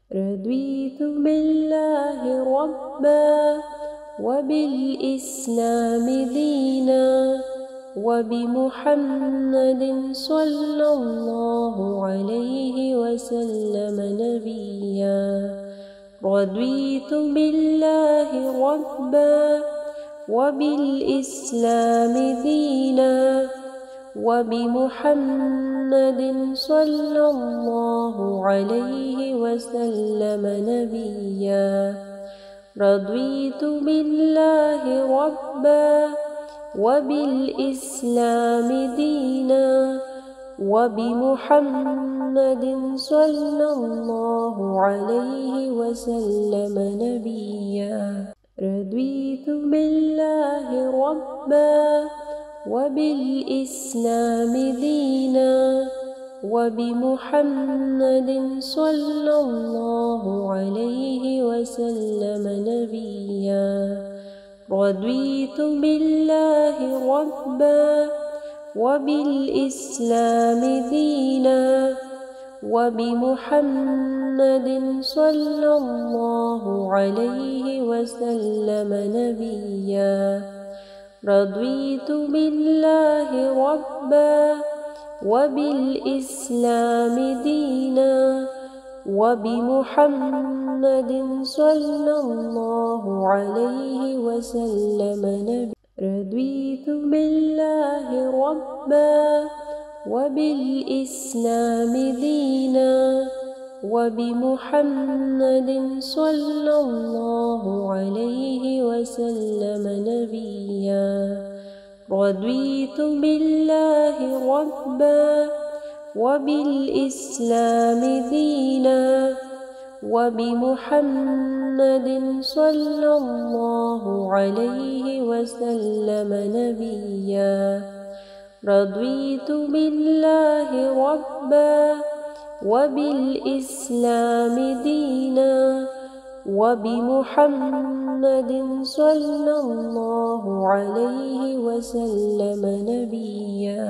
رضيت بالله ربا وبالإسلام دينا وبمحمد صلى الله عليه وسلم نبيا. رضيت بالله ربا وبالإسلام دينا وبمحمد صلى الله عليه وسلم نبيا. رضيت بالله ربا وبالإسلام دينا وبمحمد صلى الله عليه وسلم نبيا. رضيت بالله ربا وبالإسلام دينا وبمحمد صلى الله عليه وسلم نبيا. رضيت بالله ربا وبالإسلام دينا وبمحمد صلى الله عليه وسلم نبيا. رضيت بالله ربا وبالإسلام دينا وبمحمد صلى الله عليه وسلم نبيا. رضيت بالله ربا وبالإسلام دينا وبمحمد صلى الله عليه وسلم نبيا. رضيت بالله ربا وبالإسلام دينا وبمحمد صلى الله عليه وسلم نبيا. رضيت بالله ربا وبالإسلام دينا وبمحمد صلى الله عليه وسلم نبيا.